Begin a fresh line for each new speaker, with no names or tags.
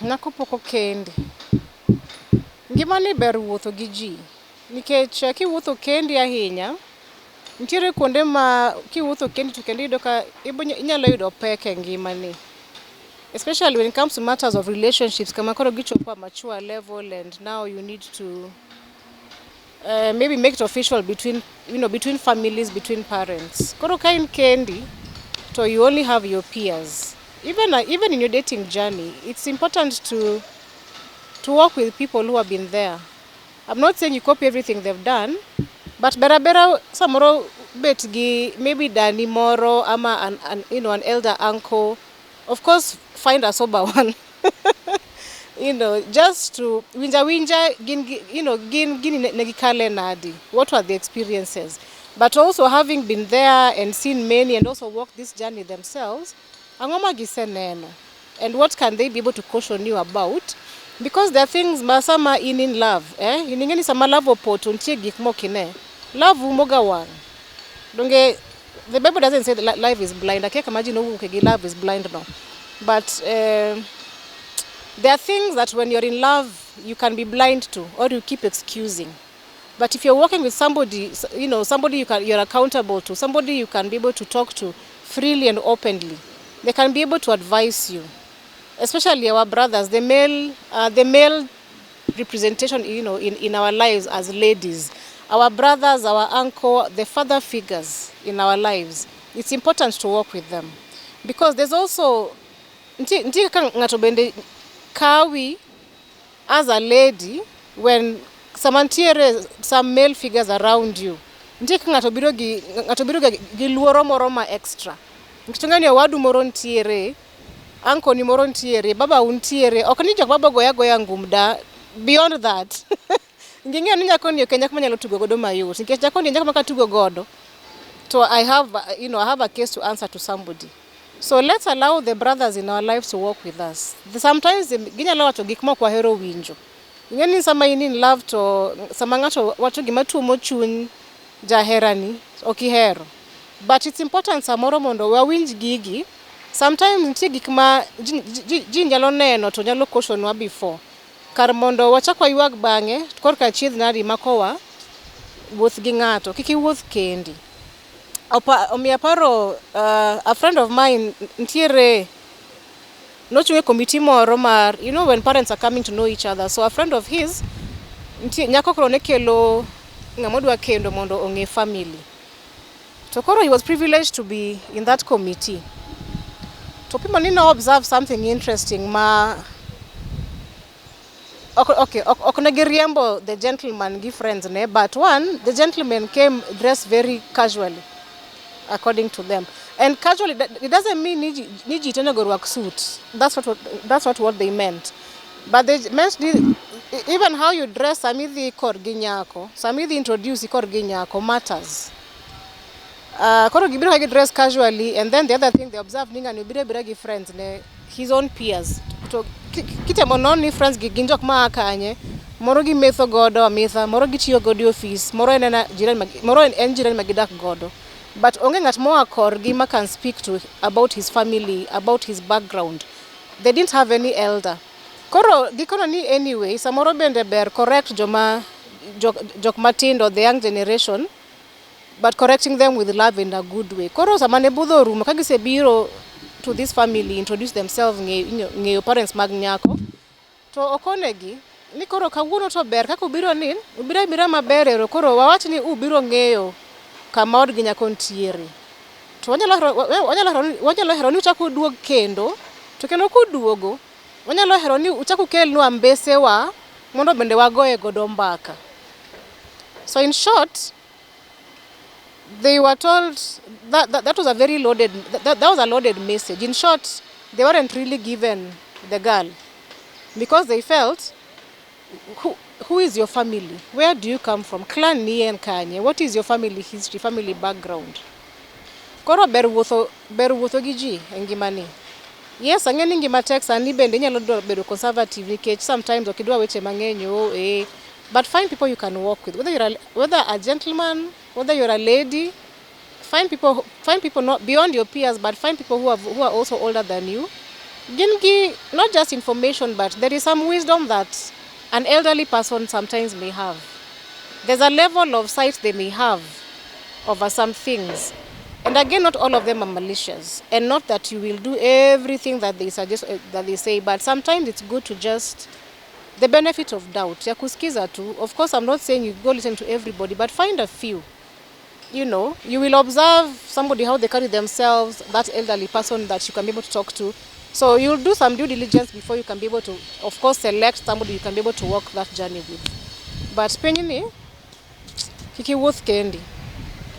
Nyako poko kendi. Ngimani ber wuotho gi ji. Nikech kiwuotho kendi ahinya, nitiere kuonde ma kiwuotho kendi to kendo iyudo ka inyalo yudo pek e ngimani. Especially when it comes to matters of relationships, kama koro gichopo a mature level and now you need to maybe make it official between families, between parents. Koro ka in kendi, so you only have your peers. Even in your dating journey, it's important to work with people who have been there. I'm not saying you copy everything they've done, but bera samoro bet gi maybe dani moro ama an elder uncle. Of course, find a sober one. Just to winja gin negikale nadi. What were the experiences? But also having been there and seen many and also walked this journey themselves, angoma giseneno. And what can they be able to caution you about? Because there are things masama in love, iningeni sama love opoto ntie gik mokine. Love umoga wan. Donge the Bible doesn't say that life is blind. I can't imagine love is blind now. But there are things that when you're in love, you can be blind to or you keep excusing. But if you're working with somebody, somebody you're accountable to, somebody you can be able to talk to freely and openly, they can be able to advise you. Especially our brothers, the male representation, in our lives as ladies. Our brothers, our uncle, the father figures in our lives. It's important to work with them. Because there's also, kawi as a lady, when some male figures around you, ngatobiru gi luoro moro ma extra. Nkitungani wadu moro ntiere, uncle ni moro ntiere, baba untiere, okani jok baba goya ngumda. Beyond that, ngingia ni nyako ni Kenya kumanyalo tugo godo mayot. Nikech nyako ni nyako makatugo godo. So I have a case to answer to somebody. So let's allow the brothers in our lives to work with us. Sometimes ginyalo wacho gik moko wahero winjo. Ngeni sama in love to sama ngato wacho gima tuomo chuny jaherani okihero. But it's important samoro mondo wawinj gigi. Sometimes nitie gik ma ji nyalo neno to nyalo cautionwa before. Kar mondo wachakwa ywag bange korka chiedh nari makowa wuoth gi ngato kiki wuoth kendi. Omiya paro a friend of mine ntiere nochunge committee moro mar when parents are coming to know each other. So a friend of his nyako koro ne kelo ngamodwa kendo mondo onge family. So koro he was privileged to be in that committee. So people need to observe something interesting ma okay, Okonegiriambo, the gentleman give friends, but one, the gentleman came dressed very casually, according to them. And casually, it doesn't mean niji tena go work suit. That's what they meant. But they meant even how you dress, samidhi korginyako, samidhi introduce korginyako matters. Koro gibiro hagi dress casually, and then the other thing they observe ninga ni bire give friends his own peers. To kitemo non ni friends ginjok ma akanye moro gi metho godo amitha moro gi tiyo godo office moro en jiran magidak godo, but onge ngat mo akor gi ma can speak to about his family, about his background. They didn't have any elder. Koro gikono ni anyway samoro bende ber correct jok matindo, the young generation, but correcting them with love in a good way. Koro samane budho rumo kagise biro to this family, introduce themselves ngeyo parents mag nyako to okonegi ni koro kawuono to ber kaka ubiro maber ero koro wawach ni ubiro ngeyo kama od gi nyako ntiere to wanyalo hero ni uchako duog kendo to kendo kuduogo wanyalo hero ni uchako kelnu ambese wa mondo bende wagoye godo mbaka. So in short, they were told that was a very loaded, that was a loaded message. In short, they weren't really given the girl because they felt, who is your family? Where do you come from? Clan ni en kanye. What is your family history, family background? Koro ber wuotho gi ji engimani. Yes, angeni ngima tek sani bende nyalo bedo conservative nikech sometimes okidwa weche mang'eny but find people you can work with, whether a gentleman, whether you're a lady. Find people not beyond your peers, but find people who are also older than you, not just information, but there is some wisdom that an elderly person sometimes may have. There's a level of sight they may have over some things. And again, not all of them are malicious. And not that you will do everything that they suggest, that they say, but sometimes it's good to just, the benefit of doubt. Ya kusikiza tu. Of course, I'm not saying you go listen to everybody, but find a few. You know, you will observe somebody, how they carry themselves, that elderly person that you can be able to talk to. So you'll do some due diligence before you can be able to, of course, select somebody you can be able to walk that journey with. But Pinyni, iwuoth Kendi.